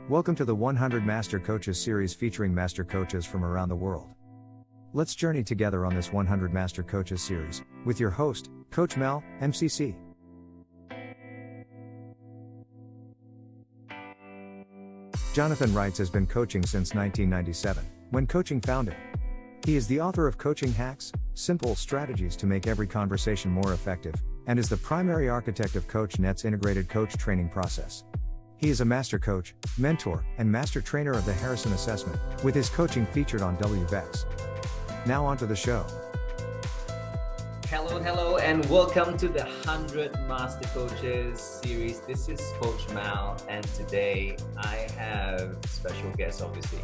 Welcome to the 100 Master Coaches series featuring master coaches from around the world. Let's journey together on this 100 Master Coaches series with your host, Coach Mel, MCC. Jonathan Reitz has been coaching since 1997, when coaching founded. He is the author of Coaching Hacks, Simple Strategies to Make Every Conversation More Effective, and is the primary architect of CoachNet's integrated coach training process. He is a master coach, mentor, and master trainer of the Harrison Assessment, with his coaching featured on WBECS. Now on to the show. Hello, and welcome to the 100 Master Coaches series. This is Coach Mal, and today I have special guests, obviously,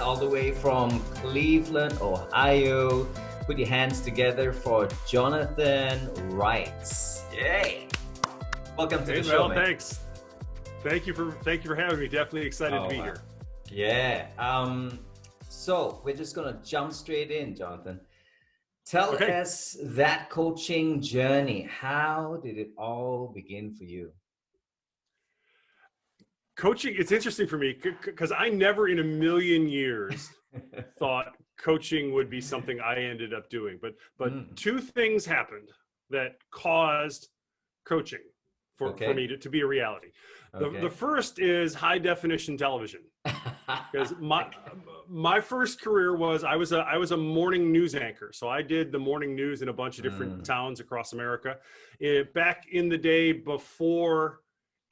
all the way from Cleveland, Ohio. Put your hands together for Jonathan Reitz. Yay! Welcome to the show, man. Thanks. Thank you for having me. Definitely excited to be here. Yeah. So we're just gonna jump straight in, Jonathan. Tell us that coaching journey. How did it all begin for you? Coaching, it's interesting for me because I never in a million years thought coaching would be something I ended up doing. But two things happened that caused coaching for me to be a reality. The first is high definition television. Because my first career was I was a morning news anchor, so I did the morning news in a bunch of different towns across America, back in the day before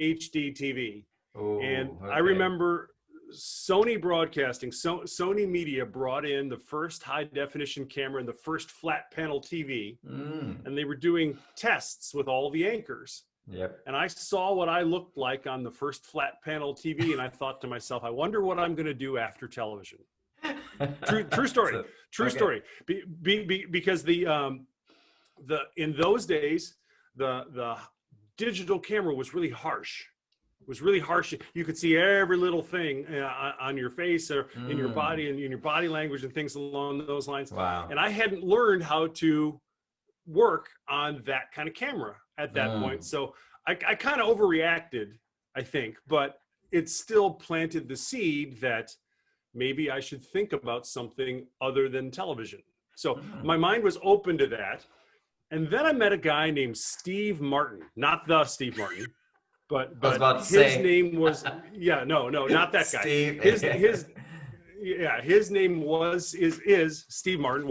HD TV. I remember Sony Broadcasting, Sony Media brought in the first high definition camera and the first flat panel TV, and they were doing tests with all the anchors. Yep. And I saw what I looked like on the first flat panel TV, and I thought to myself, I wonder what I'm going to do after television. True story. Story. Because in those days, the digital camera was really harsh. You could see every little thing on your face or in your body and in your body language and things along those lines. Wow. And I hadn't learned how to work on that kind of camera at that point. So I kind of overreacted, I think, but it still planted the seed that maybe I should think about something other than television. So my mind was open to that. And then I met a guy named Steve Martin, not the Steve Martin, but his name was, not that guy. Steve. His name is Steve Martin,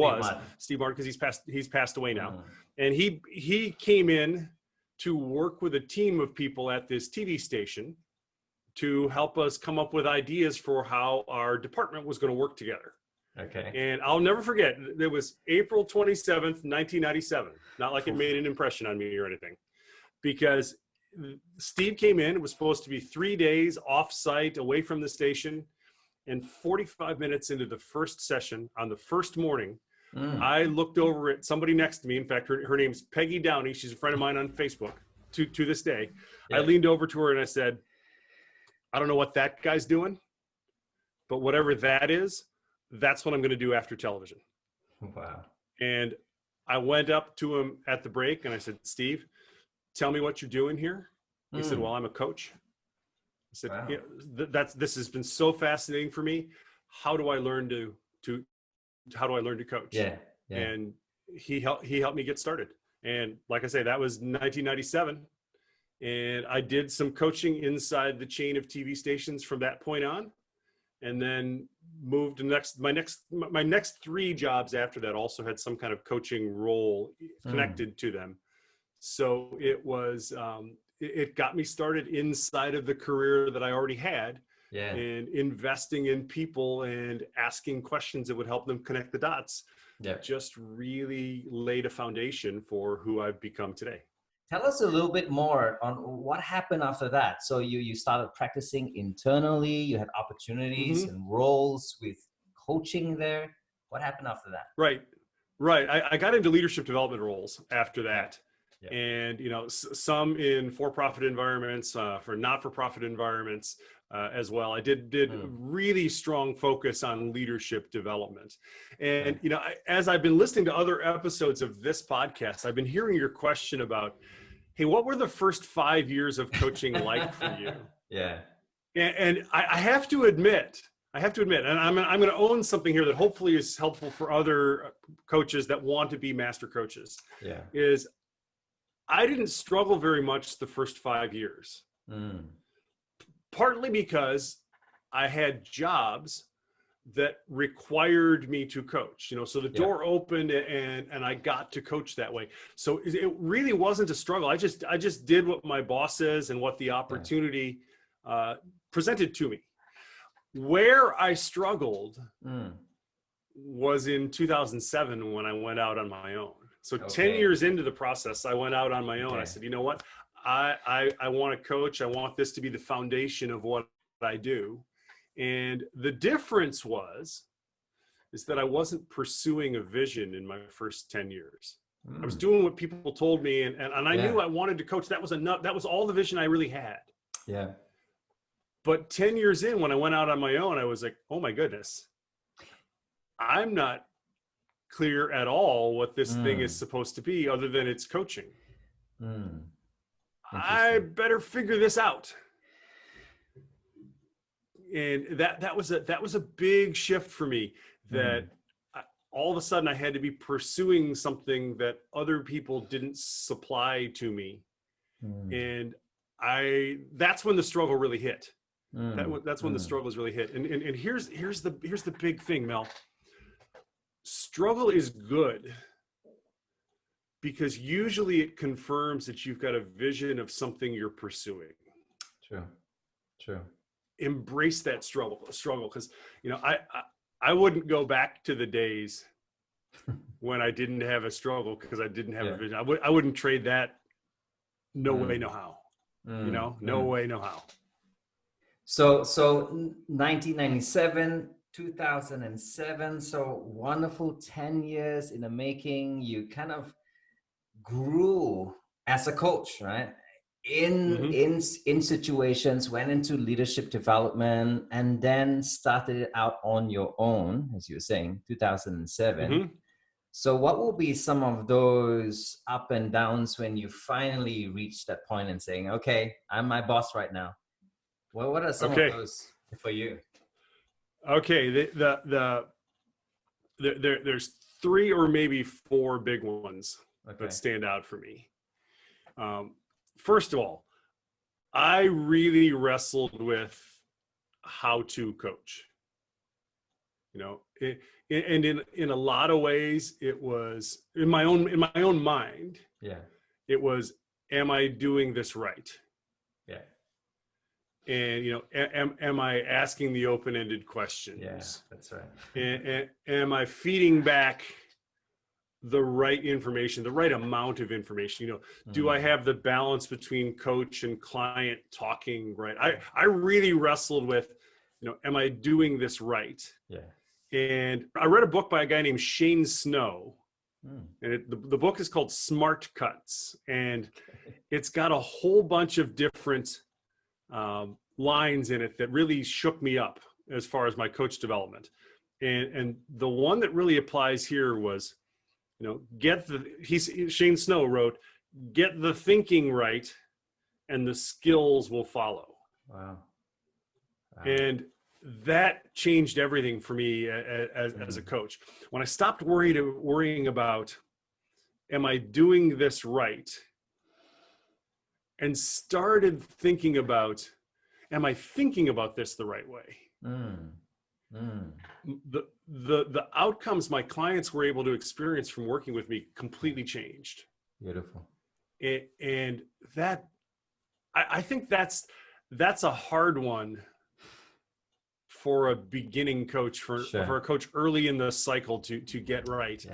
Steve Martin, because he's passed away now. And he came in to work with a team of people at this TV station to help us come up with ideas for how our department was going to work together. Okay. And I'll never forget, it was April 27th, 1997. Not like it made an impression on me or anything, because Steve came in. It was supposed to be 3 days off-site, away from the station. And 45 minutes into the first session, on the first morning, I looked over at somebody next to me. In fact, her name's Peggy Downey. She's a friend of mine on Facebook to this day. Yeah. I leaned over to her and I said, I don't know what that guy's doing, but whatever that is, that's what I'm going to do after television. Wow. And I went up to him at the break and I said, Steve, tell me what you're doing here. He said, well, I'm a coach. I said, wow. This has been so fascinating for me. How do I learn to coach? Yeah. And he helped me get started. And like I say, that was 1997. And I did some coaching inside the chain of TV stations from that point on, and then moved to my next three jobs after that also had some kind of coaching role connected to them. So it was, it got me started inside of the career that I already had. Yeah. And investing in people and asking questions that would help them connect the dots. Yeah. Just really laid a foundation for who I've become today. Tell us a little bit more on what happened after that. So you started practicing internally, you had opportunities and roles with coaching there. What happened after that? Right. I got into leadership development roles after that. Yeah. And, some in for-profit environments, for not-for-profit environments as well. I did really strong focus on leadership development. And, as I've been listening to other episodes of this podcast, I've been hearing your question about, hey, what were the first 5 years of coaching like for you? Yeah. and I have to admit, and I'm going to own something here that hopefully is helpful for other coaches that want to be master coaches. Yeah. Is I didn't struggle very much the first 5 years. Partly because I had jobs that required me to coach, so the door opened and I got to coach that way. So it really wasn't a struggle. I just did what my boss says and what the opportunity presented to me. Where I struggled was in 2007 when I went out on my own. So 10 years into the process, I went out on my own. I said, you know what? I want to coach. I want this to be the foundation of what I do. And the difference is that I wasn't pursuing a vision in my first 10 years. I was doing what people told me, and I knew I wanted to coach. That was enough. That was all the vision I really had. Yeah. But 10 years in, when I went out on my own, I was like, oh my goodness, I'm not clear at all what this thing is supposed to be other than it's coaching. I better figure this out. And that was a big shift for me, that all of a sudden I had to be pursuing something that other people didn't supply to me. And that's when the struggle really hit. That's when the struggles really hit. And here's the big thing, Mel. Struggle is good because usually it confirms that you've got a vision of something you're pursuing. True. Embrace that struggle, because I wouldn't go back to the days when I didn't have a struggle because I didn't have a vision. I wouldn't trade that. No way, no how. No way, no how. So 1997, 2007. So wonderful 10 years in the making. You kind of grew as a coach, right? In situations, went into leadership development, and then started it out on your own, as you were saying, 2007. So what will be some of those up and downs when you finally reach that point and saying, okay, I'm my boss right now? Well, what are some of those for you? Okay, there's 3 or maybe 4 big ones that stand out for me. First of all, I really wrestled with how to coach. And in a lot of ways, it was in my own mind. It was, am I doing this right? And am I asking the open-ended questions? Yeah, that's right. And am I feeding back the right information, the right amount of information? Do I have the balance between coach and client talking right? I really wrestled with, am I doing this right? And I read a book by a guy named Shane Snow, and the book is called Smart Cuts, and it's got a whole bunch of different lines in it that really shook me up as far as my coach development. And the one that really applies here was, Shane Snow wrote, get the thinking right and the skills will follow. Wow. And that changed everything for me as a coach. When I stopped worrying about, am I doing this right? And started thinking about, am I thinking about this the right way? The outcomes my clients were able to experience from working with me completely changed. Beautiful. And that, I think that's a hard one for a beginning coach, for a coach early in the cycle to get right.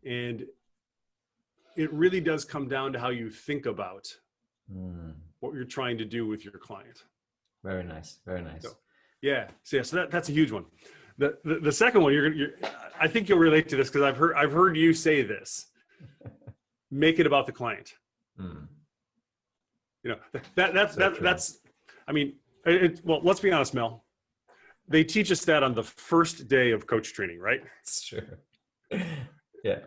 And it really does come down to how you think about what you're trying to do with your client. Very nice. Very nice. So that's a huge one. The second one, I think you'll relate to this because I've heard you say this. Make it about the client. That's. I mean, well, let's be honest, Mel. They teach us that on the first day of coach training, right? It's true. Yeah.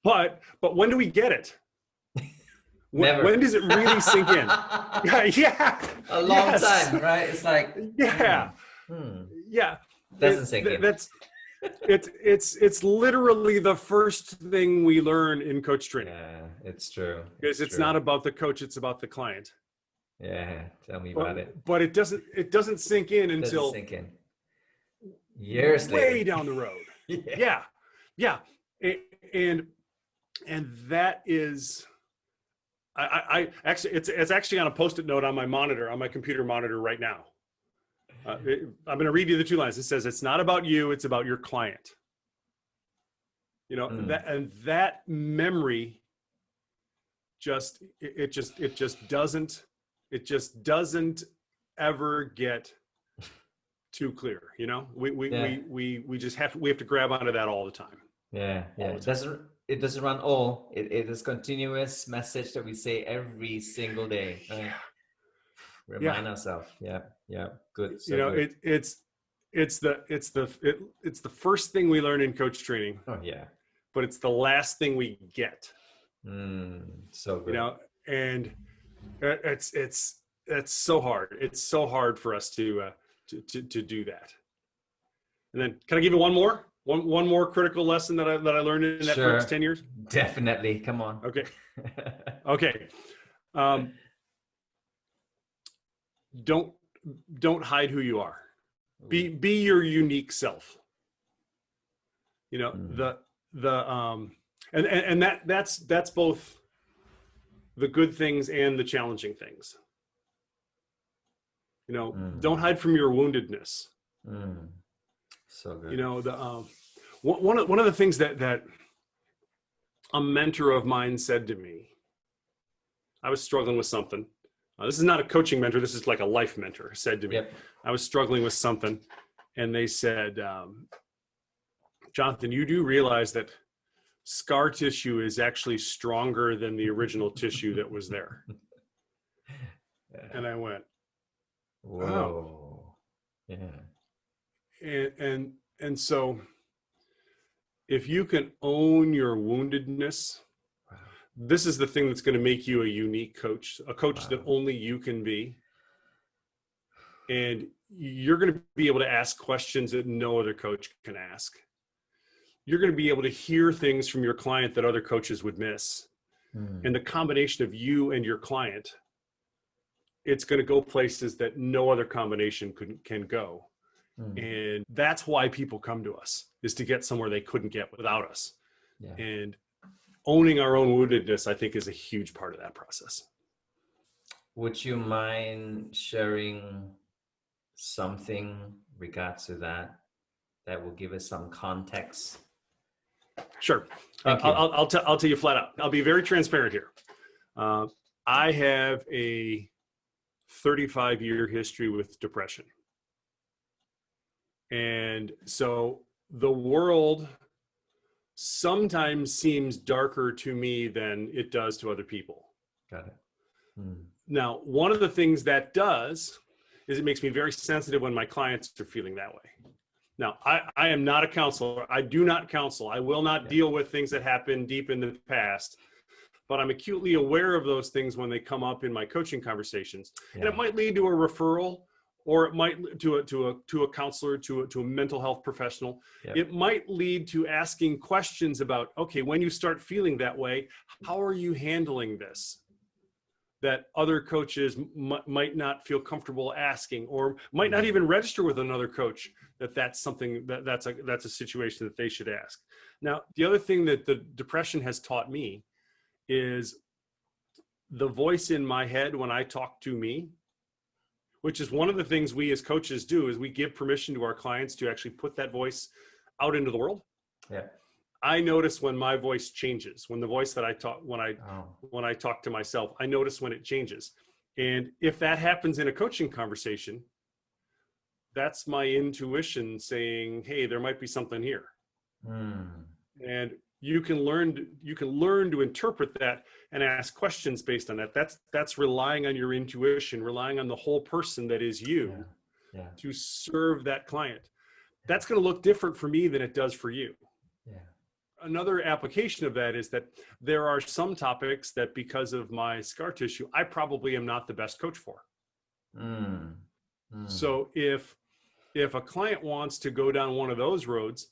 But when do we get it? Never. When does it really sink in? Yeah. A long time, right? It's like, yeah. Yeah. Doesn't sink in. That's it's literally the first thing we learn in coach training. Yeah, it's true. Because it's not about the coach, it's about the client. Yeah, tell me about it. But it doesn't sink in until sink in. Years way later. down the road. Yeah. And that is I actually it's actually on a post-it note on my monitor, on my computer monitor right now. I'm going to read you the two lines. It says, "It's not about you, it's about your client." You know, that memory just doesn't ever get too clear. You know, we just have to grab onto that all the time. Yeah. It doesn't run all. It is continuous message that we say every single day. Right? Remind ourselves. Yeah. Good. So you know, good. it's the first thing we learn in coach training. Oh yeah. But it's the last thing we get. So good. You know, and it's so hard. It's so hard for us to do that. And then, can I give you one more critical lesson that I learned in that first 10 years? Definitely. Come on. Okay. Okay. Don't hide who you are. Be your unique self. You know, that's both the good things and the challenging things. You know, don't hide from your woundedness. So good. You know, one of the things that a mentor of mine said to me, I was struggling with something. This is not a coaching mentor. This is like a life mentor said to me, I was struggling with something, and they said, "Jonathan, you do realize that scar tissue is actually stronger than the original tissue that was there." And I went, "Whoa." Yeah. And so if you can own your woundedness, this is the thing that's going to make you a unique coach, a coach that only you can be. And you're going to be able to ask questions that no other coach can ask. You're going to be able to hear things from your client that other coaches would miss. And the combination of you and your client, it's going to go places that no other combination can go. And that's why people come to us, is to get somewhere they couldn't get without us. And owning our own woundedness, I think, is a huge part of that process. Would you mind sharing something regards to that will give us some context? Sure. I'll tell you flat out. I'll be very transparent here. I have a 35-year history with depression. And so the world sometimes seems darker to me than it does to other people. Got it. Now, one of the things that does is it makes me very sensitive when my clients are feeling that way. Now, I am not a counselor. I do not counsel. I will not deal with things that happened deep in the past, but I'm acutely aware of those things when they come up in my coaching conversations. And it might lead to a referral, or it might to a counselor, to a mental health professional. It might lead to asking questions about, okay, when you start feeling that way, how are you handling this? That other coaches might not feel comfortable asking, or might not even register with another coach that's something that's a situation that they should ask. Now, the other thing that the depression has taught me is the voice in my head when I talk to me, which is one of the things we as coaches do, is we give permission to our clients to actually put that voice out into the world. I notice when my voice changes, when the voice that I talk, when I talk to myself, I notice when it changes. And if that happens in a coaching conversation, that's my intuition saying, hey, there might be something here. And you can learn to interpret that and ask questions based on that. That's relying on your intuition, relying on the whole person that is you to serve that client. That's going to look different for me than it does for you. another application of that is that there are some topics that because of my scar tissue, I probably am not the best coach for. So if a client wants to go down one of those roads,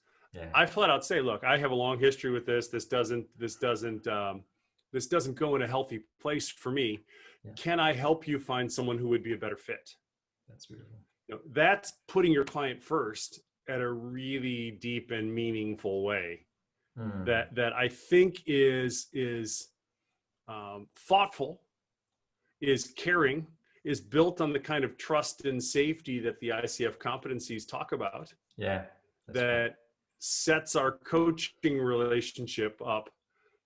I flat out say, look, I have a long history with this. This doesn't go in a healthy place for me. Can I help you find someone who would be a better fit? That's beautiful. That's putting your client first at a really deep and meaningful way. That I think is thoughtful, is caring, is built on the kind of trust and safety that the ICF competencies talk about. That sets our coaching relationship up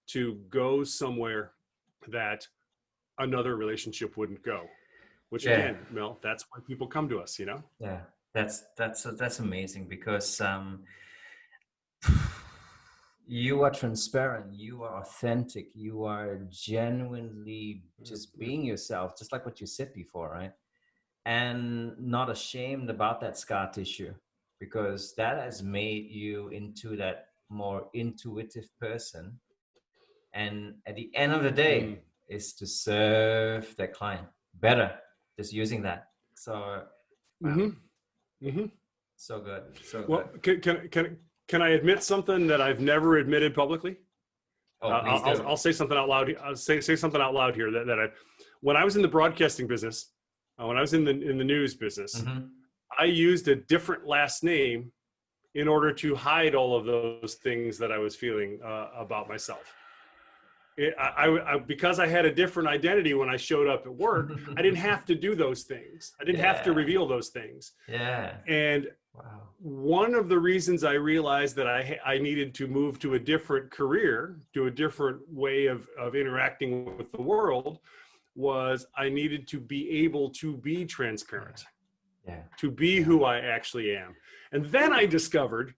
to go somewhere that another relationship wouldn't go. Which again, Mel, that's why people come to us, Yeah, that's amazing, because you are transparent, you are authentic, you are genuinely just being yourself, just like what you said before, right? And not ashamed about that scar tissue, because that has made you into that more intuitive person. And at the end of the day, is to serve that client better, just using that. So, wow. So good. So good. Can I admit something that I've never admitted publicly? I'll say something out loud. I'll say something out loud here that when I was in the broadcasting business, when I was in the news business, I used a different last name in order to hide all of those things that I was feeling about myself. Because I had a different identity when I showed up at work, I didn't have to do those things. I didn't have to reveal those things. And one of the reasons I realized that I needed to move to a different career, to a different way of interacting with the world, was I needed to be able to be transparent, to be who I actually am. And then I discovered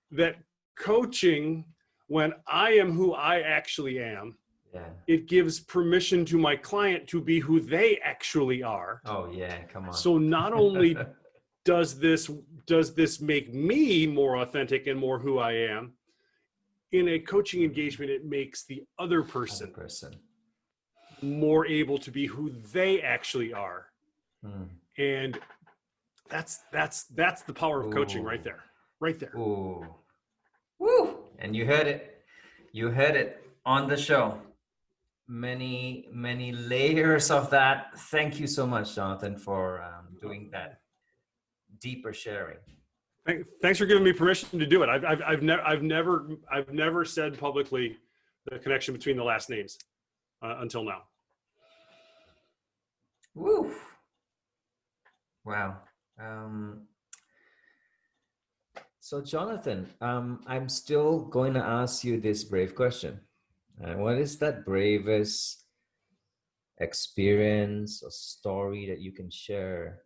that coaching, when I am who I actually am, it gives permission to my client to be who they actually are. Oh yeah, come on. So not only does this make me more authentic and more who I am, in a coaching engagement, it makes the other person more able to be who they actually are. And that's the power of coaching right there. Ooh. Woo! And you heard it on the show. Many layers of that. Thank you so much, Jonathan, for doing that deeper sharing. Thanks for giving me permission to do it. I've never said publicly the connection between the last names until now. Woo! Wow. So Jonathan, I'm still going to ask you this brave question. What is that bravest experience or story that you can share?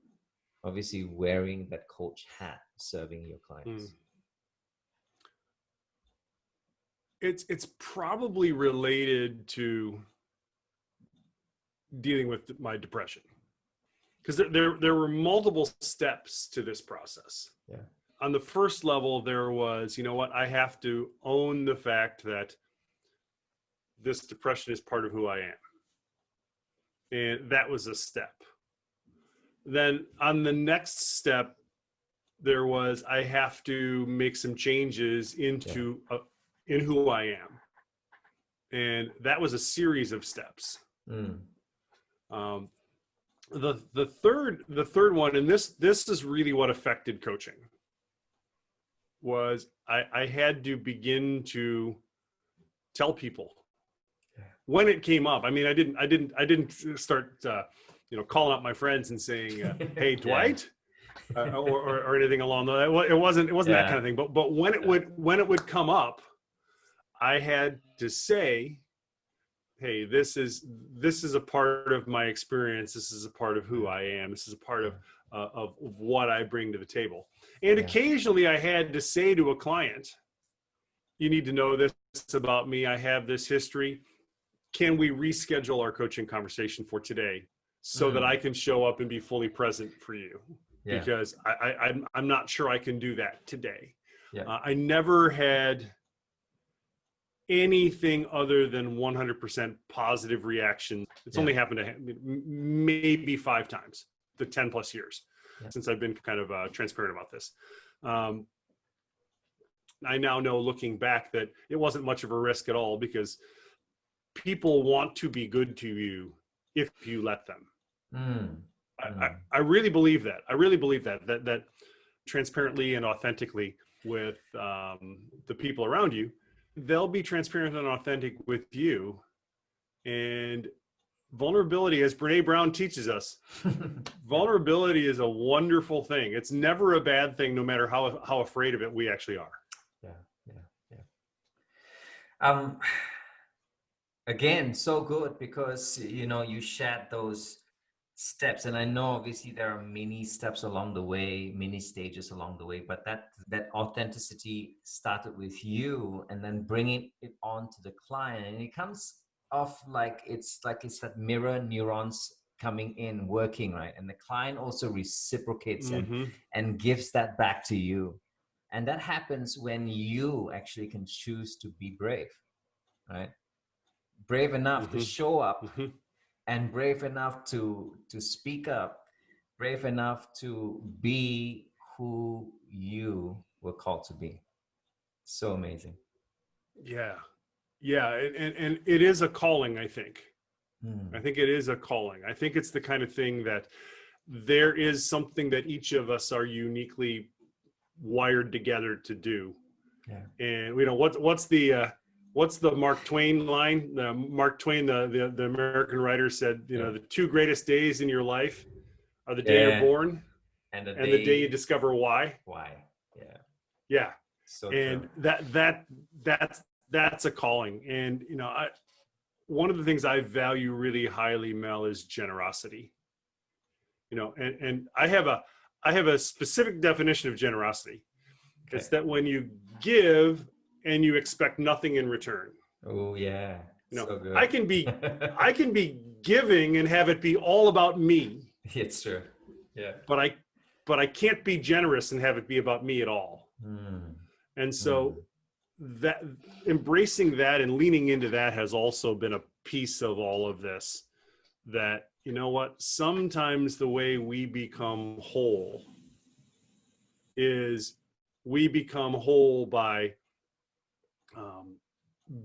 Obviously wearing that coach hat, serving your clients. It's probably related to dealing with my depression, because there were multiple steps to this process. On the first level, there was, I have to own the fact that this depression is part of who I am. And that was a step. Then on the next step, there was, I have to make some changes in who I am. And that was a series of steps. The third one, and this is really what affected coaching, was I had to begin to tell people when it came up. I mean, I didn't start calling up my friends and saying, "Hey, Dwight," or anything along those. It wasn't that kind of thing. But when it would come up, I had to say, "Hey, this is a part of my experience. This is a part of who I am. This is a part of what I bring to the table." And occasionally I had to say to a client, "You need to know this about me. I have this history. Can we reschedule our coaching conversation for today so that I can show up and be fully present for you?" Because I'm not sure I can do that today. I never had anything other than 100% positive reaction. It's only happened maybe 5 times, the 10 plus years since I've been kind of transparent about this. I now know, looking back, that it wasn't much of a risk at all, because people want to be good to you if you let them. I really believe that. I really believe that transparently and authentically with the people around you, they'll be transparent and authentic with you. And vulnerability, as Brene Brown teaches us, vulnerability is a wonderful thing. It's never a bad thing, no matter how afraid of it we actually are. Again, so good, because you shared those steps, and I know obviously there are many steps along the way, many stages along the way, but that authenticity started with you, and then bringing it on to the client, and it comes off like it's that mirror neurons coming in, working, right? And the client also reciprocates and gives that back to you. And that happens when you actually can choose to be brave, right? Brave enough to show up, and brave enough to speak up, brave enough to be who you were called to be. So amazing. Yeah. And it is a calling, I think. I think it is a calling. I think it's the kind of thing that there is something that each of us are uniquely wired together to do. And what's the Mark Twain line? Mark Twain, the American writer, said, the 2 greatest days in your life are the day you're born and the day you discover why. Yeah. So and true. That's a calling. And one of the things I value really highly, Mel, is generosity. And I have a specific definition of generosity. Okay. It's that when you give and you expect nothing in return. Oh yeah. So good. I can be giving and have it be all about me. It's true. Yeah. But I can't be generous and have it be about me at all. And so that embracing that and leaning into that has also been a piece of all of this. That, sometimes the way we become whole is we become whole by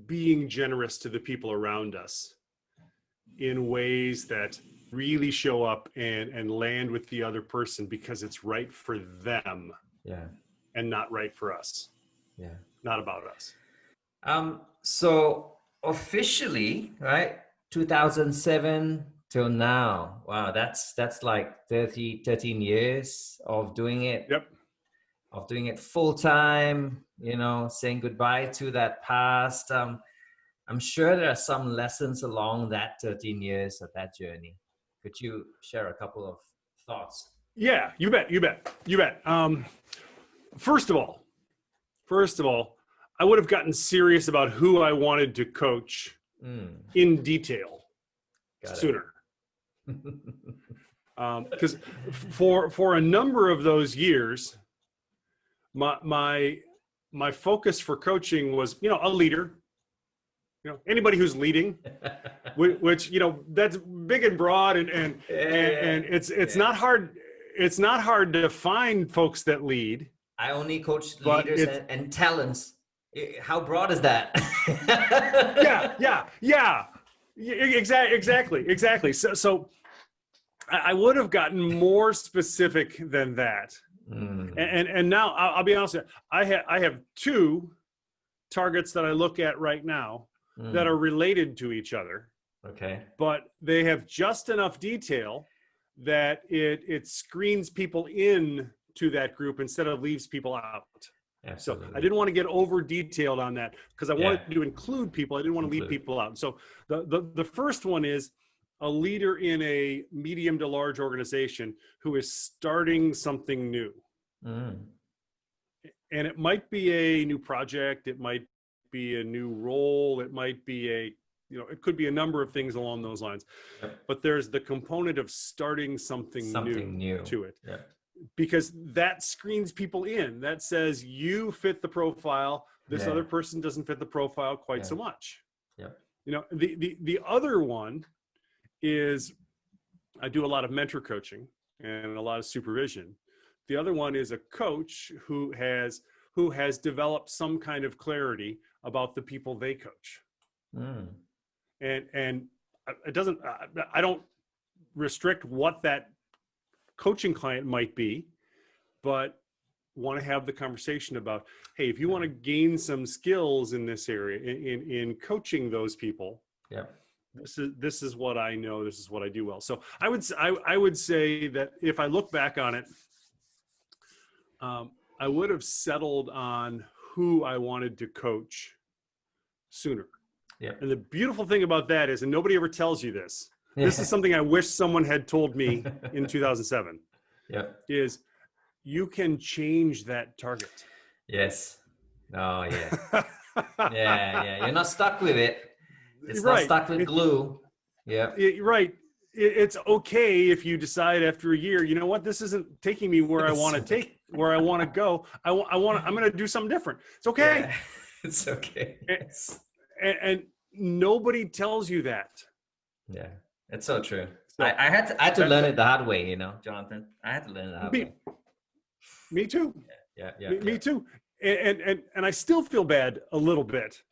being generous to the people around us in ways that really show up and land with the other person because it's right for them. And not right for us. Not about us. So officially, right, 2007 till now. Wow, that's like 13 years of doing it. Of doing it full time, saying goodbye to that past. I'm sure there are some lessons along that 13 years of that journey. Could you share a couple of thoughts? Yeah, you bet. First of all, I would have gotten serious about who I wanted to coach in detail sooner. Because for a number of those years, my focus for coaching was, a leader, anybody who's leading, which, that's big and broad and it's not hard. It's not hard to find folks that lead. I only coach leaders and talents. How broad is that? Yeah. Exactly. So I would have gotten more specific than that. And now I'll be honest with you, I have 2 targets that I look at right now that are related to each other. Okay. But they have just enough detail that it screens people in to that group instead of leaves people out. Absolutely. So I didn't want to get over detailed on that because I wanted to include people. I didn't want to leave people out. So the first one is a leader in a medium to large organization who is starting something new. And it might be a new project. It might be a new role. It might be it could be a number of things along those lines. But there's the component of starting something new to it. Because that screens people in. That says you fit the profile This other person doesn't fit the profile quite so much. Yeah. You know, the other one is, I do a lot of mentor coaching and a lot of supervision. The other one is a coach who has developed some kind of clarity about the people they coach. And it doesn't, I don't restrict what that coaching client might be, but want to have the conversation about, hey, if you want to gain some skills in this area, in coaching those people, this is what I know, this is what I do well. So I would say that if I look back on it, I would have settled on who I wanted to coach sooner. Yeah. And the beautiful thing about that is, and nobody ever tells you this, this is something I wish someone had told me in 2007, is you can change that target. Yes. Oh, yeah. Yeah. You're not stuck with it. It's not stuck with glue. Yeah. Right. It's okay if you decide after a year, you know what, this isn't taking me where I want to where I want to go. I'm going to do something different. It's okay. Yeah. It's okay. And nobody tells you that. Yeah. It's so true. So, I had to learn it the hard way, you know, Jonathan. I had to learn it the hard way. Me too. Yeah. Me too. And I still feel bad a little bit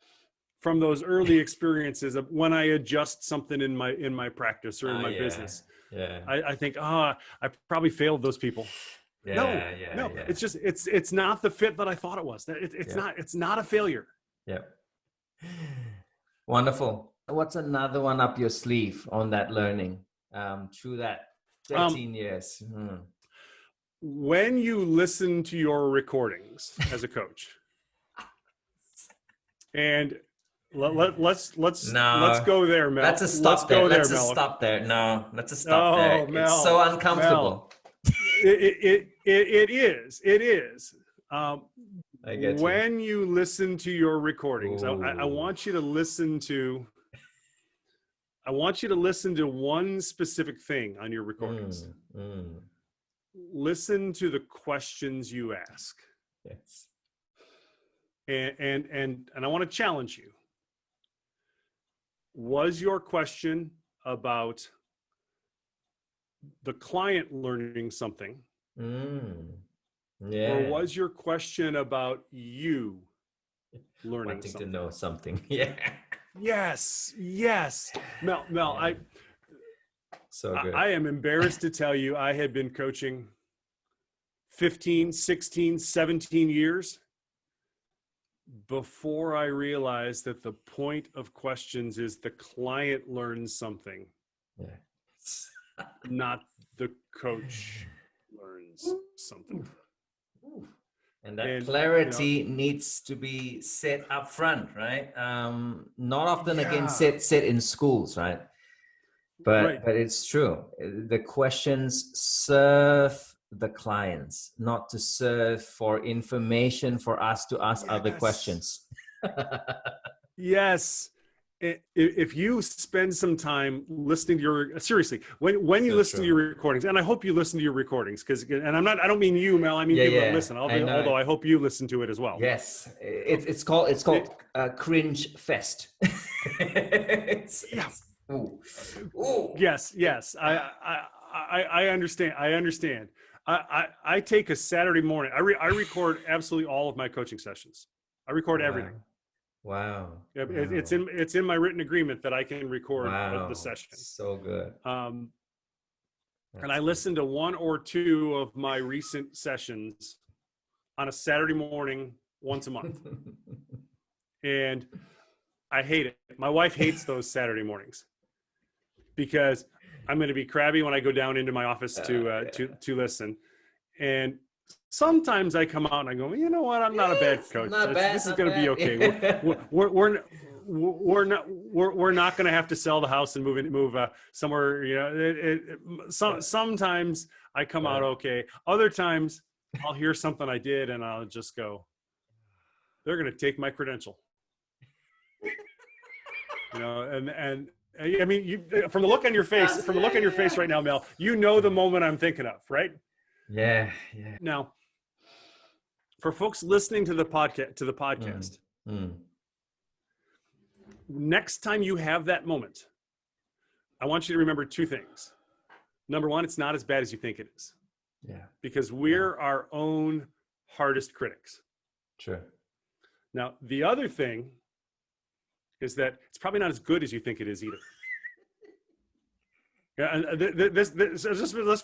from those early experiences of when I adjust something in my practice or in my business. Yeah. I think, I probably failed those people. No. It's just, it's not the fit that I thought it was. It's not a failure. Yeah. Wonderful. What's another one up your sleeve on that learning through that 13 years? When you listen to your recordings as a coach, and let's go there, Mel. Let's stop there. Let's stop there. No, let's stop there. Mel, it's so uncomfortable. It is. I get you. When you listen to your recordings, I want you to listen to. I want you to listen to one specific thing on your recordings. Listen to the questions you ask. Yes. And I want to challenge you. Was your question about the client learning something? Yeah. Or was your question about you learning wanting something? To know something? Yeah. Yes. Mel, yeah. So good. I am embarrassed to tell you I had been coaching 15, 16, 17 years before I realized that the point of questions is the client learns something, not the coach learns something. And that clarity needs to be set up front, right? Not often again set in schools, right? But it's true. The questions serve the clients, not to serve for information for us to ask other questions. Yes. If you spend some time listening to your, seriously, when you listen to your recordings, and I hope you listen to your recordings, and I don't mean you, Mel, I mean people that listen, although I hope you listen to it as well. Yes. It's called cringe fest. Ooh. Yes. I understand. I take a Saturday morning. I record absolutely all of my coaching sessions. I record everything. Wow. Yeah, it's in my written agreement that I can record the session. So good. And I listen to one or two of my recent sessions on a Saturday morning once a month. And I hate it. My wife hates those Saturday mornings because I'm going to be crabby when I go down into my office to listen. And sometimes I come out and I go, you know what? I'm not a bad coach. This is going to be okay. We're not going to have to sell the house and move somewhere. You know, sometimes I come out okay. Other times I'll hear something I did and I'll just go, they're going to take my credential. You know, and I mean, from the look on your face, right now, Mel, you know the moment I'm thinking of, right? Yeah. Now, for folks listening to the podcast, Mm. Next time you have that moment, I want you to remember two things. Number one, it's not as bad as you think it is. Yeah. Because we're our own hardest critics. True. Now, the other thing is that it's probably not as good as you think it is either. Yeah, and let's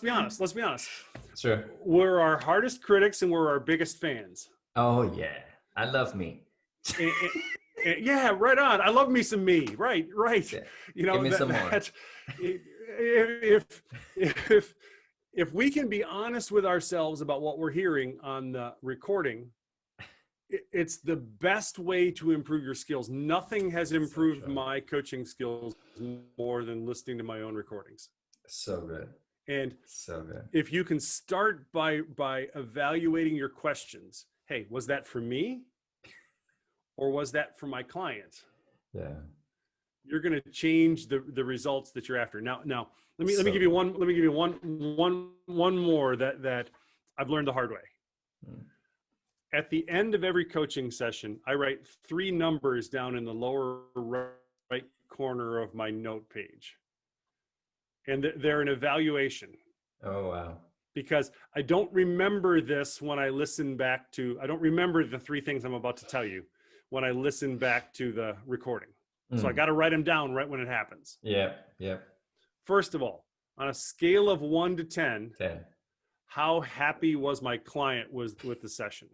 be honest. Let's be honest. Sure. We're our hardest critics and we're our biggest fans. Oh yeah, I love me. Yeah, right on. I love me some me. Right. Yeah. You know, Give me some more. If we can be honest with ourselves about what we're hearing on the recording, it's the best way to improve your skills. Nothing has improved my coaching skills more than listening to my own recordings. So good. And so good. If you can start by evaluating your questions. Hey, was that for me? Or was that for my client? Yeah. You're going to change the results that you're after. Now let me give you one more that I've learned the hard way. Mm. At the end of every coaching session, I write 3 numbers down in the lower right corner of my note page. And they're an evaluation. Oh, wow. Because I don't remember this when I listen back to, I don't remember the 3 things I'm about to tell you when I listen back to the recording. So I got to write them down right when it happens. Yeah. First of all, on a scale of 1 to 10, 10. how happy was my client with the session?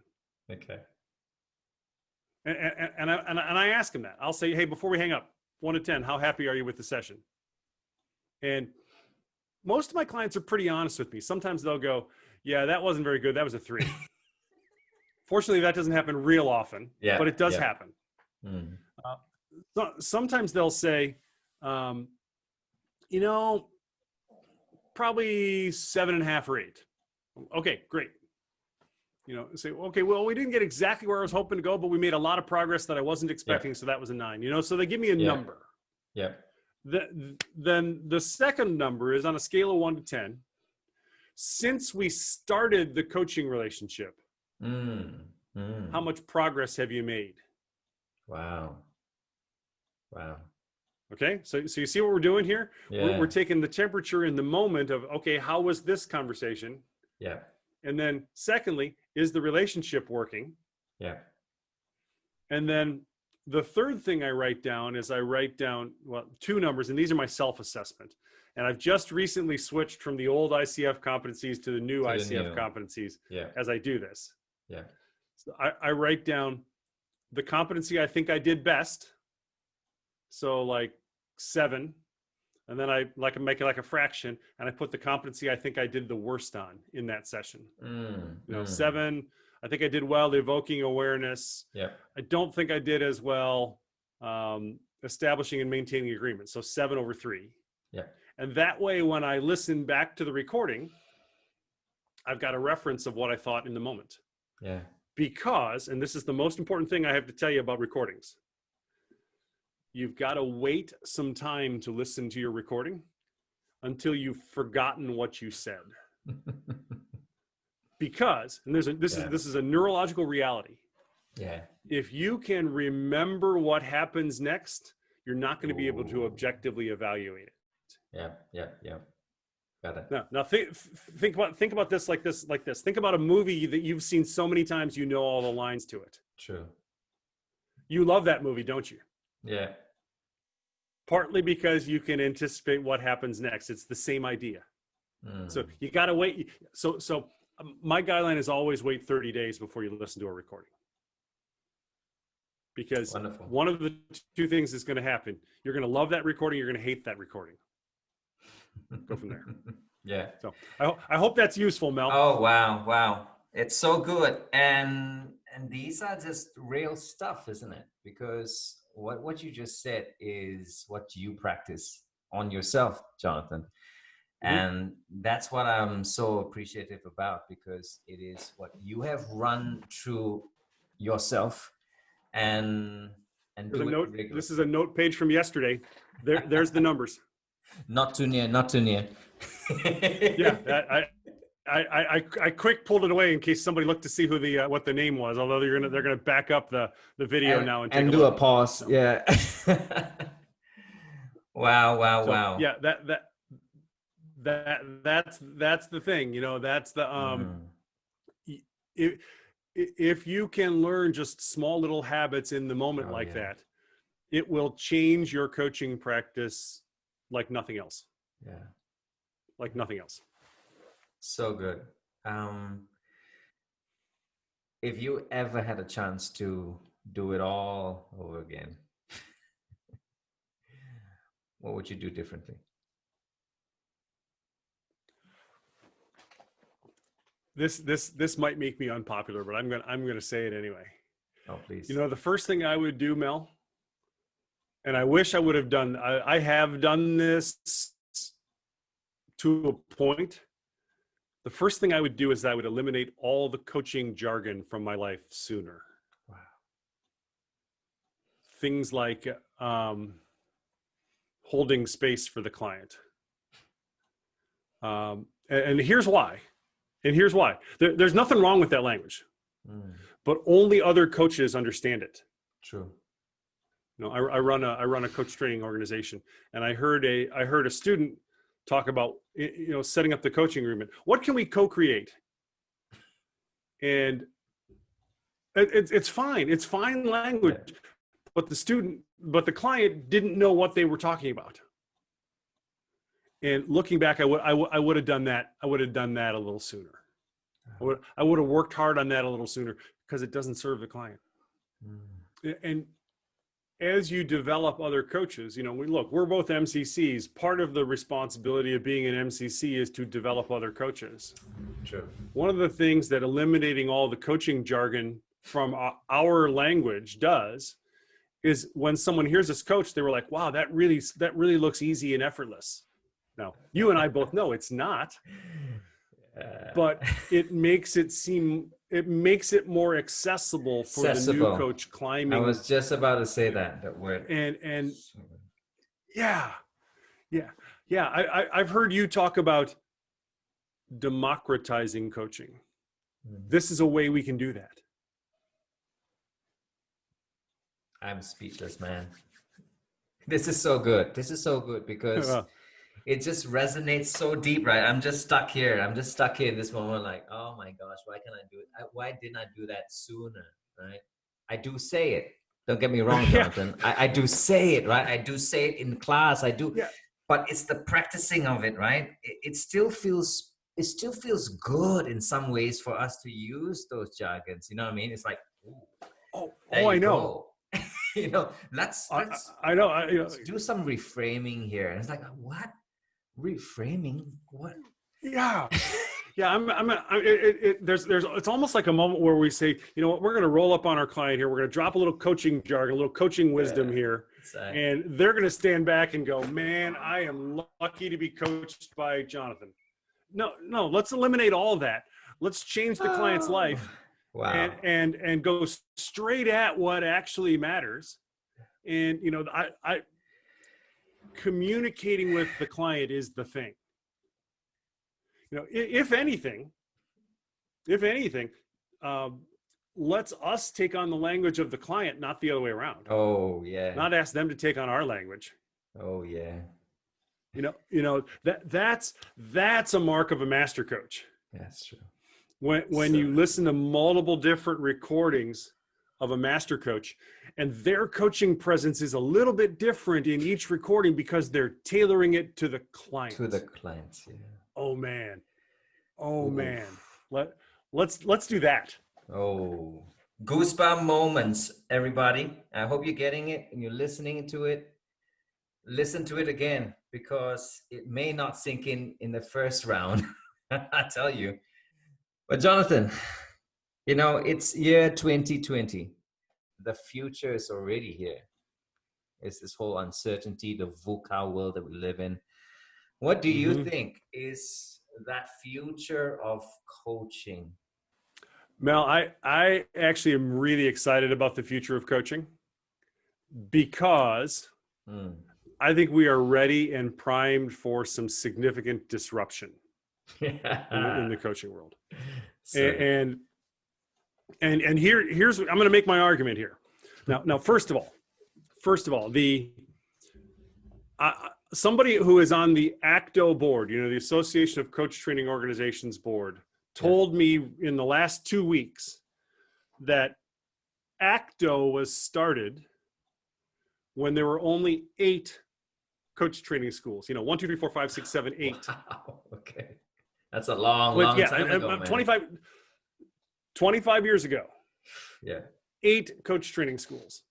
Okay. And I ask him that. I'll say, hey, before we hang up, 1 to 10, how happy are you with the session? And most of my clients are pretty honest with me. Sometimes they'll go, yeah, that wasn't very good. That was a 3. Fortunately, that doesn't happen real often, but it does happen. Mm. So sometimes they'll say, probably 7.5 or 8. Okay, great. Say, okay, well, we didn't get exactly where I was hoping to go, but we made a lot of progress that I wasn't expecting. So that was a 9, so they give me a number. Yeah. Then the second number is on a scale of 1 to 10. Since we started the coaching relationship, how much progress have you made? Wow. Okay, so you see what we're doing here? Yeah. We're taking the temperature in the moment of, okay, how was this conversation? Yeah. And then secondly, is the relationship working? Yeah. And then the third thing I write down is 2 numbers, and these are my self-assessment. And I've just recently switched from the old ICF competencies to the new ICF competencies as I do this. Yeah. So I write down the competency I think I did best. So like 7. And then I make it like a fraction, and I put the competency I think I did the worst on in that session. 7, I think I did well, the evoking awareness. Yeah. I don't think I did as well establishing and maintaining agreement. So 7 over 3. Yeah. And that way, when I listen back to the recording, I've got a reference of what I thought in the moment. Yeah. Because, and this is the most important thing I have to tell you about recordings, you've got to wait some time to listen to your recording until you've forgotten what you said. Because, and this is a neurological reality. Yeah. If you can remember what happens next, you're not going to be able to objectively evaluate it. Yeah. Got it. Now think about this like this. Think about a movie that you've seen so many times, you know all the lines to it. True. You love that movie, don't you? Yeah. Partly because you can anticipate what happens next. It's the same idea. So you got to wait. So my guideline is always wait 30 days before you listen to a recording. Because Wonderful. One of the 2 things is going to happen. You're going to love that recording. You're going to hate that recording. Go from there. Yeah. So I hope that's useful, Mel. Oh, wow. It's so good. And these are just real stuff, isn't it? Because what you just said is what you practice on yourself, Jonathan. And that's what I'm so appreciative about, because it is what you have run through yourself and do it. This is a note page from yesterday. There's the numbers. Not too near. Yeah, I quick pulled it away in case somebody looked to see who the what the name was. Although they're gonna back up the video now and take and a do look. a pause. So, yeah. Wow. so yeah, that's the thing. You know, that's the if you can learn just small little habits in the moment that, it will change your coaching practice like nothing else. Yeah. Like nothing else. So good. If you ever had a chance to do it all over again, what would you do differently? This might make me unpopular, but I'm gonna say it anyway. Oh, please. You know, the first thing I would do, Mel, and I wish I would have done, I have done this to a point. The first thing I would do is I would eliminate all the coaching jargon from my life sooner. Wow. Things like holding space for the client. And here's why. There's nothing wrong with that language, but only other coaches understand it. True. You know, I run a coach training organization, and I heard a student talk about, you know, setting up the coaching agreement. What can we co-create? And it's fine. It's fine language, but the client didn't know what they were talking about. And looking back, I would have done that. I would have done that a little sooner. I would have worked hard on that a little sooner, because it doesn't serve the client. And as you develop other coaches, you know, we're both MCCs. Part of the responsibility of being an MCC is to develop other coaches. True. One of the things that eliminating all the coaching jargon from our language does is, when someone hears us coach, they were like, wow, that really looks easy and effortless. Now, you and I both know it's not, but it makes it more accessible for the new coach climbing. I was just about to say that word. And yeah. I've heard you talk about democratizing coaching. This is a way we can do that. I'm speechless, man. This is so good. Because it just resonates so deep, right? I'm just stuck here in this moment, like, oh my gosh, why can't I do it? Why didn't I do that sooner, right? I do say it. Don't get me wrong, Jonathan. I do say it, right? I do say it in class. I do. Yeah. But it's the practicing of it, right? It still feels good in some ways for us to use those jargons. You know what I mean? It's like, I know. You know, let's do some reframing here. And it's like, what? Reframing? What? Yeah. It's almost like a moment where we say, you know what, we're going to roll up on our client here. We're going to drop a little coaching jargon, a little coaching wisdom here. Exactly. And they're going to stand back and go, man, I am lucky to be coached by Jonathan. No, let's eliminate all of that. Let's change the client's life. Wow. And go straight at what actually matters. And, you know, I communicating with the client is the thing. You know, if anything, let's us take on the language of the client, not the other way around. Oh yeah. Not ask them to take on our language. Oh yeah. You know that's a mark of a master coach. That's true. When you listen to multiple different recordings of a master coach, and their coaching presence is a little bit different in each recording because they're tailoring it to the client. To the clients, yeah. Oh man. Let's do that. Oh, goosebump moments, everybody. I hope you're getting it and you're listening to it. Listen to it again, because it may not sink in the first round. I tell you. But Jonathan, you know, it's year 2020. The future is already here. It's this whole uncertainty, the VUCA world that we live in. What do you think is that future of coaching? Mel, I actually am really excited about the future of coaching, because I think we are ready and primed for some significant disruption. in the coaching world. So, And here's I'm going to make my argument here. Now, first of all, the somebody who is on the ACTO board, the Association of Coach Training Organizations board, told me in the last 2 weeks that ACTO was started when there were only 8 coach training schools. 1, 2, 3, 4, 5, 6, 7, 8. wow, okay. That's a long time ago, man. 25 years ago. Yeah. 8 coach training schools.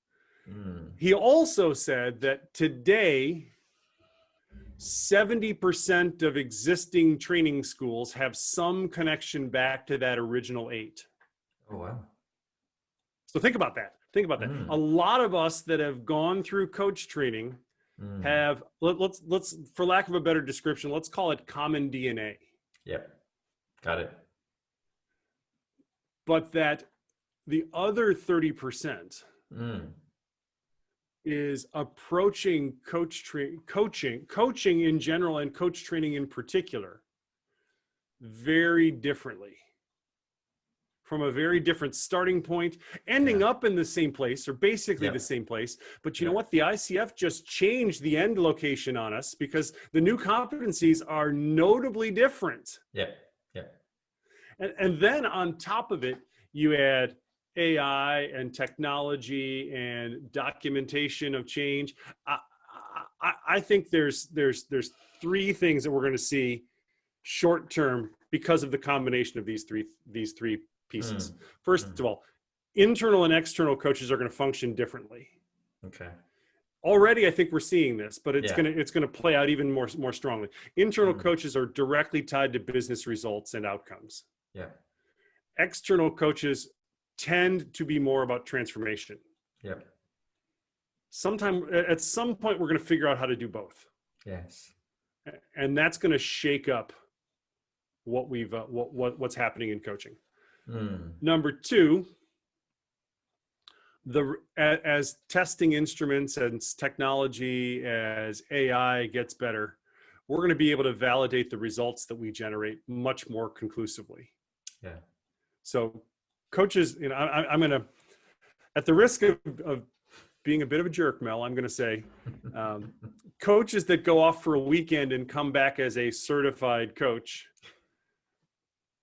He also said that today, 70% of existing training schools have some connection back to that original 8. Oh, wow. So think about that. A lot of us that have gone through coach training have, let's, for lack of a better description, let's call it common DNA. Yep. Got it. But that the other 30% is approaching coaching in general and coach training in particular very differently, from a very different starting point, ending up in the same place or basically the same place. But you know what? The ICF just changed the end location on us because the new competencies are notably different. And then on top of it, you add AI and technology and documentation of change. I think there's 3 things that we're going to see short term because of the combination of these three pieces. First of all, internal and external coaches are going to function differently. Okay. Already, I think we're seeing this, but it's going to play out even more strongly. Internal coaches are directly tied to business results and outcomes. Yeah. External coaches tend to be more about transformation. Yeah. At some point, we're going to figure out how to do both. Yes. And that's going to shake up what what's happening in coaching. Number 2, as testing instruments and technology, as AI gets better, we're going to be able to validate the results that we generate much more conclusively. Yeah. So coaches, I'm going to, at the risk of being a bit of a jerk, Mel, I'm going to say coaches that go off for a weekend and come back as a certified coach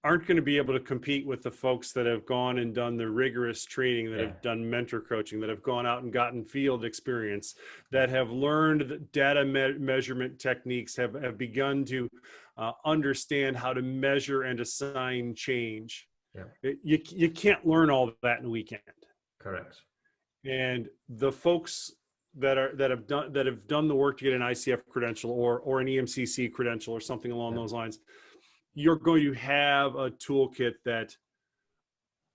aren't going to be able to compete with the folks that have gone and done the rigorous training, that have done mentor coaching, that have gone out and gotten field experience, that have learned data measurement techniques, have begun to understand how to measure and assign change. Yeah. You can't learn all of that in a weekend. Correct. And the folks that have done the work to get an ICF credential or an EMCC credential or something along those lines, you're going to have a toolkit that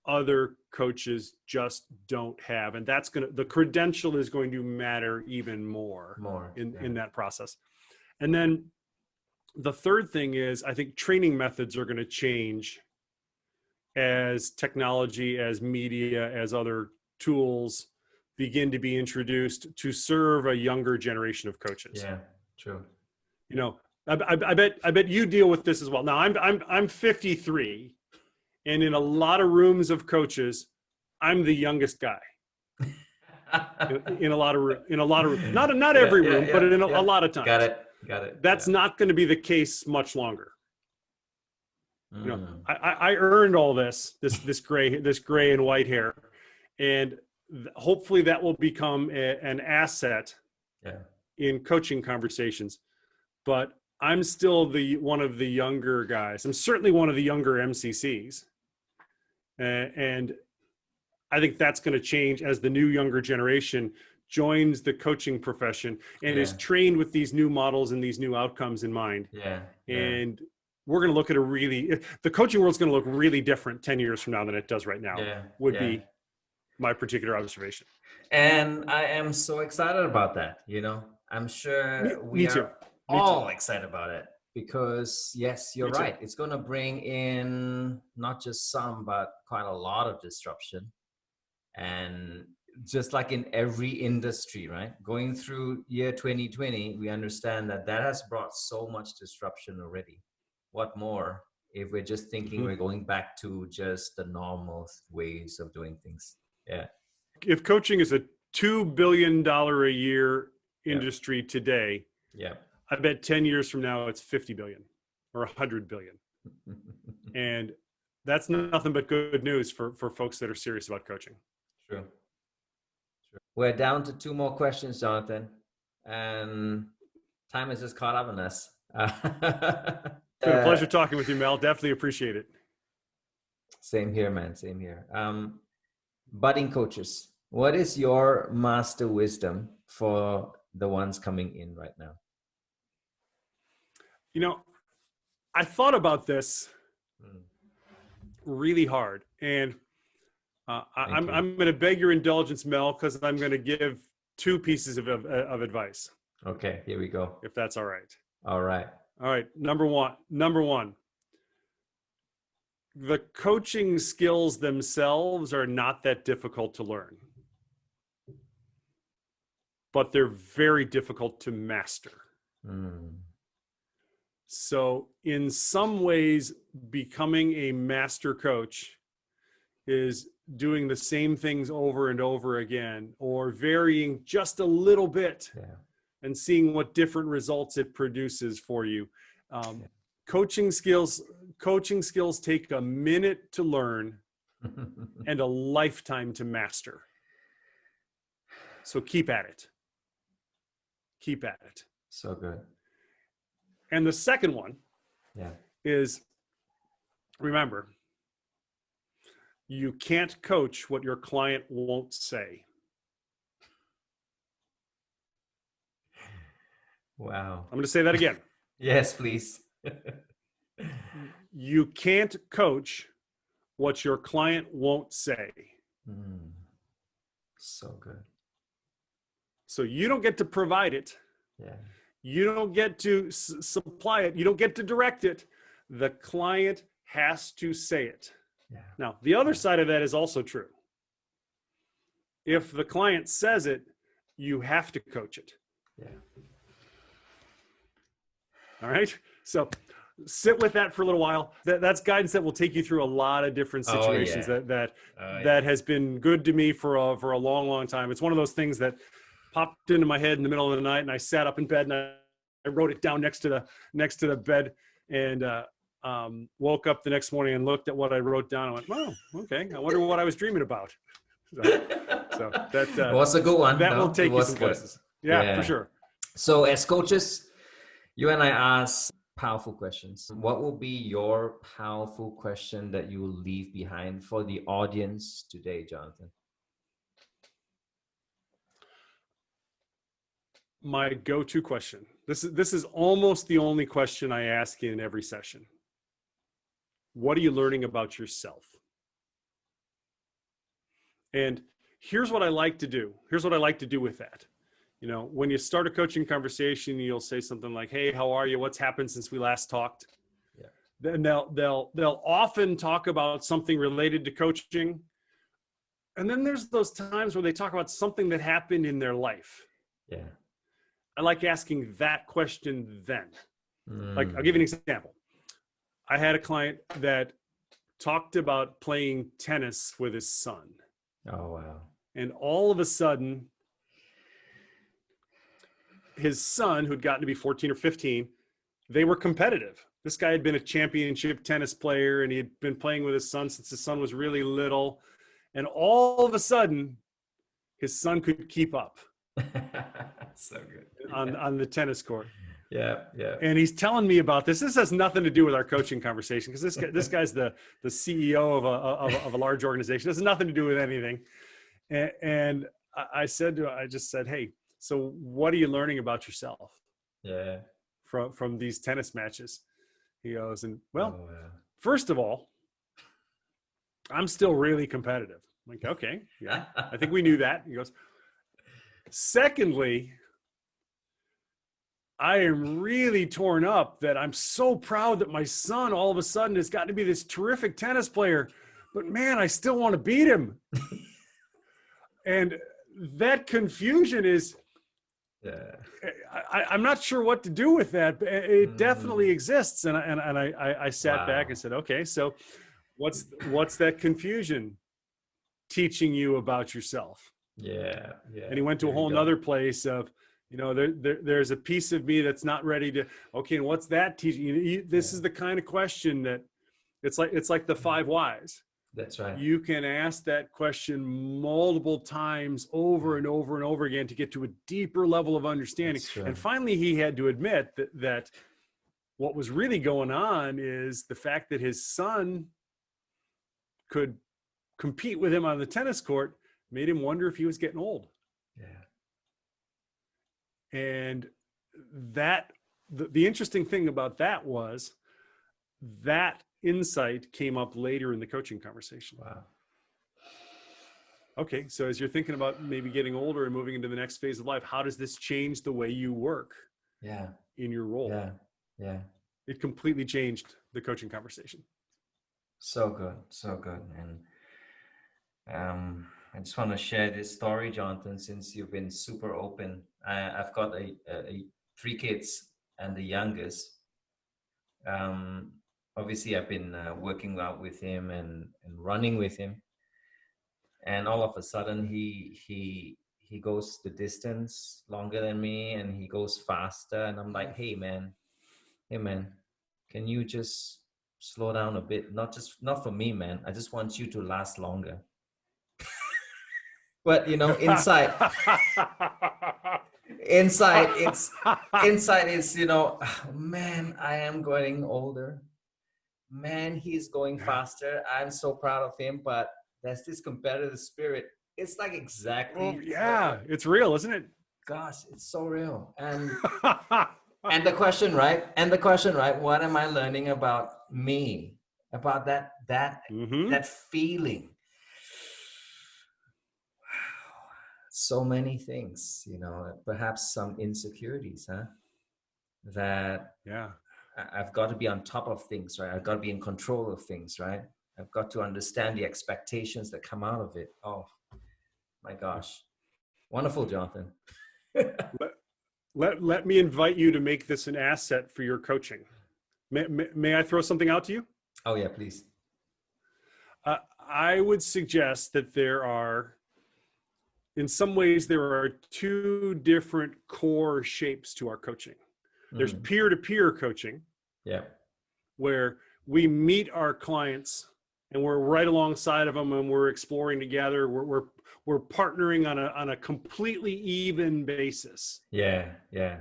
other coaches just don't have. And the credential is going to matter even more in that process. And then the third thing is, I think training methods are going to change as technology, as media, as other tools begin to be introduced to serve a younger generation of coaches. Yeah, true. I bet you deal with this as well. Now I'm 53, and in a lot of rooms of coaches, I'm the youngest guy. in a lot of rooms, not every room, but in a lot of times. Got it. That's not going to be the case much longer. I earned all this gray and white hair, and hopefully that will become an asset in coaching conversations. But I'm still one of the younger guys. I'm certainly one of the younger MCCs. And I think that's going to change as the new younger generation joins the coaching profession and is trained with these new models and these new outcomes in mind. And we're going to look at the coaching world's going to look really different 10 years from now than it does right now, would be my particular observation. And I am so excited about that. I'm sure we are all excited about it because yes, you're right. It's going to bring in not just some, but quite a lot of disruption. And just like in every industry, right? Going through year 2020, we understand that has brought so much disruption already. what more if we're just thinking we're going back to just the normal ways of doing things? Yeah. If coaching is a $2 billion a year industry today, I bet 10 years from now it's 50 billion or 100 billion. And that's nothing but good news for folks that are serious about coaching. True. We're down to 2 more questions, Jonathan, and time has just caught up on us. It's been a pleasure talking with you, Mel. Definitely appreciate it. Same here, man. Same here. Budding coaches, what is your master wisdom for the ones coming in right now? You know, I thought about this really hard, and I'm going to beg your indulgence, Mel, because I'm going to give 2 pieces of advice. Okay, here we go. If that's all right. All right. All right. Number one, the coaching skills themselves are not that difficult to learn, but they're very difficult to master. So in some ways, becoming a master coach is doing the same things over and over again, or varying just a little bit and seeing what different results it produces for you. Coaching skills take a minute to learn and a lifetime to master. So keep at it. Keep at it. So good. And the second one is, remember, you can't coach what your client won't say. Wow. I'm going to say that again. Yes, please. You can't coach what your client won't say. So good. So you don't get to provide it. You don't get to supply it. You don't get to direct it. The client has to say it. Now, the other side of that is also true. If the client says it, you have to coach it. All right. So sit with that for a little while. That's guidance that will take you through a lot of different situations. That has been good to me for a long, long time. It's one of those things that popped into my head in the middle of the night, and I sat up in bed and I wrote it down next to the bed, and woke up the next morning and looked at what I wrote down. I went, "Wow, okay. I wonder what I was dreaming about." So that was a good one. That will take you some places. Yeah, for sure. So as coaches, you and I ask powerful questions. What will be your powerful question that you will leave behind for the audience today, Jonathan? My go-to question. This is almost the only question I ask in every session. What are you learning about yourself? And here's what I like to do. Here's what I like to do with that. You know, when you start a coaching conversation, you'll say something like, "Hey, how are you? What's happened since we last talked?" Then they'll often talk about something related to coaching. And then there's those times where they talk about something that happened in their life. I like asking that question then. Like, I'll give you an example. I had a client that talked about playing tennis with his son. Oh, wow. And all of a sudden, his son, who'd gotten to be 14 or 15, they were competitive. This guy had been a championship tennis player, and he had been playing with his son since his son was really little. And all of a sudden, his son could keep up. So good. On the tennis court. Yeah. And he's telling me about this. This has nothing to do with our coaching conversation, because this guy's the CEO of a large organization. This has nothing to do with anything. And I just said, "Hey, so what are you learning about yourself?" From these tennis matches. He goes, first of all, I'm still really competitive. I'm like, okay, yeah, I think we knew that. He goes, secondly, I am really torn up that I'm so proud that my son all of a sudden has gotten to be this terrific tennis player, but man, I still want to beat him. And that confusion is, Yeah. I'm not sure what to do with that, but it definitely Mm, exists. And I sat back and wow. said, okay, so what's that confusion teaching you about yourself? Yeah. And Yeah. he went to a There you whole go. nother place of, there's a piece of me that's not ready to, okay, and what's that teaching you? This Yeah. is the kind of question that it's like the five whys. That's right. You can ask that question multiple times over Yeah. and over and over again to get to a deeper level of understanding. That's true. And finally, he had to admit that what was really going on is the fact that his son could compete with him on the tennis court made him wonder if he was getting old. Yeah. And that the interesting thing about that was that insight came up later in the coaching conversation. Wow. Okay, so as you're thinking about maybe getting older and moving into the next phase of life, how does this change the way you work Yeah. in your role? Yeah. Yeah. It completely changed the coaching conversation. So good. So good. And I just want to share this story, Jonathan, since you've been super open. I've got three kids, and the youngest, um, obviously I've been working out with him and running with him. And all of a sudden he goes the distance longer than me, and he goes faster. And I'm like, hey man, can you just slow down a bit? Not for me, man. I just want you to last longer. But inside it's man, I am getting older. Man, he's going faster. I'm so proud of him, but there's this competitive spirit. It's like Oh exactly yeah, it's real, isn't it? gosh, it's so real. And the question, right? What am I learning about me? About that feeling. So many things, perhaps some insecurities, huh? That Yeah. I've got to be on top of things, right? I've got to be in control of things, right? I've got to understand the expectations that come out of it. Oh my gosh. Wonderful, Jonathan. Let me invite you to make this an asset for your coaching. May I throw something out to you? Oh yeah, please. I would suggest that in some ways, there are two different core shapes to our coaching. There's peer-to-peer coaching, Yeah. where we meet our clients and we're right alongside of them and we're exploring together. We're partnering on a completely even basis. Yeah. Yeah.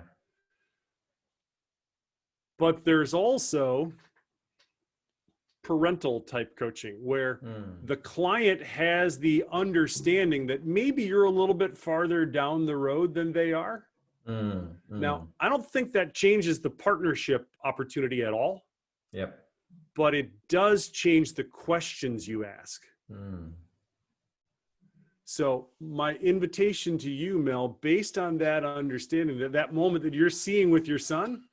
But there's also parental type coaching where the client has the understanding that maybe you're a little bit farther down the road than they are. Now, I don't think that changes the partnership opportunity at all. Yep. But it does change the questions you ask. So my invitation to you, Mel, based on that understanding, that moment that you're seeing with your son,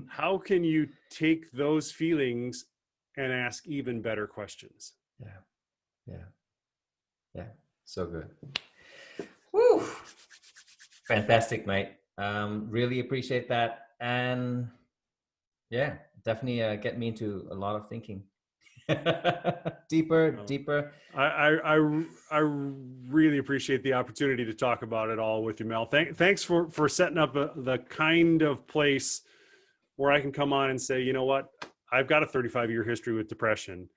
how can you take those feelings and ask even better questions? Yeah. Yeah. Yeah. So good. Woo. Fantastic, mate. Really appreciate that. And yeah, definitely get me into a lot of thinking. deeper. I really appreciate the opportunity to talk about it all with you, Mel. Thanks for setting up the kind of place where I can come on and say, you know what, I've got a 35-year history with depression,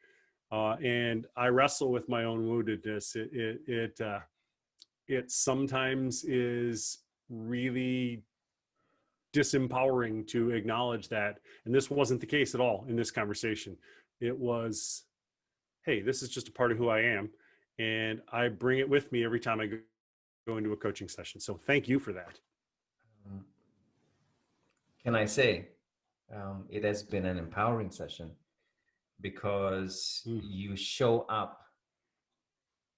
and I wrestle with my own woundedness. It sometimes is really disempowering to acknowledge that, and this wasn't the case at all in this conversation. It was, hey, this is just a part of who I am, and I bring it with me every time I go into a coaching session. So thank you for that. Can I say it has been an empowering session, because you show up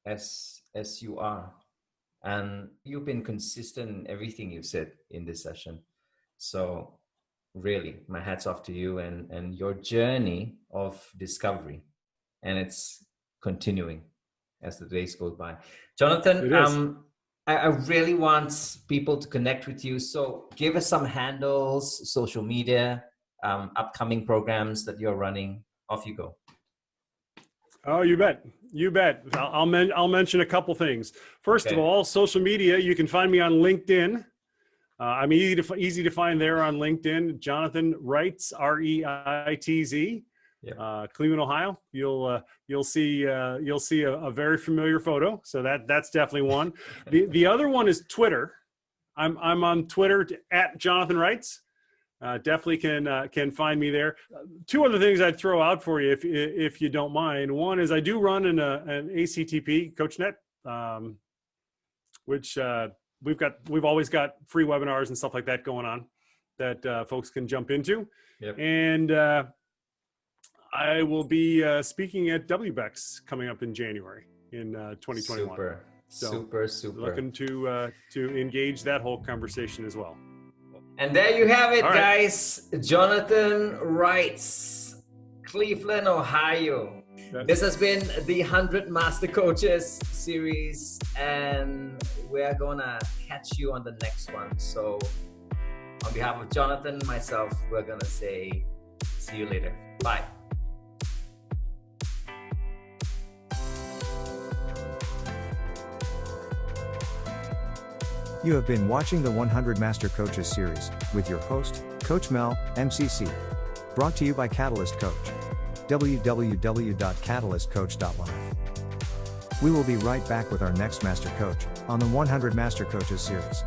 as you are, and you've been consistent in everything you've said in this session. So really, my hat's off to you and your journey of discovery, and it's continuing as the days go by. Jonathan, I really want people to connect with you. So give us some handles, social media, upcoming programs that you're running. Off you go. Oh, you bet. You bet. I'll mention a couple things. First of all, social media, you can find me on LinkedIn. I'm easy to find there on LinkedIn. Jonathan Reitz, R-E-I-T-Z, Cleveland, Ohio. You'll see a very familiar photo. So that's definitely one. The other one is Twitter. I'm on Twitter at Jonathan Reitz. Definitely can find me there. Two other things I'd throw out for you if you don't mind. One is I do run an ACTP CoachNet, which we've always got free webinars and stuff like that going on that folks can jump into. Yep. And I will be speaking at WBECS coming up in January in 2021. Super. Looking to engage that whole conversation as well. And there you have it, guys. Jonathan Reitz, Cleveland, Ohio. This has been the 100 Master Coaches series, and we're gonna catch you on the next one. So on behalf of Jonathan and myself, we're gonna say see you later. Bye. You have been watching the 100 Master Coaches series with your host, Coach Mel, MCC. Brought to you by Catalyst Coach. www.catalystcoach.live. We will be right back with our next Master Coach on the 100 Master Coaches series.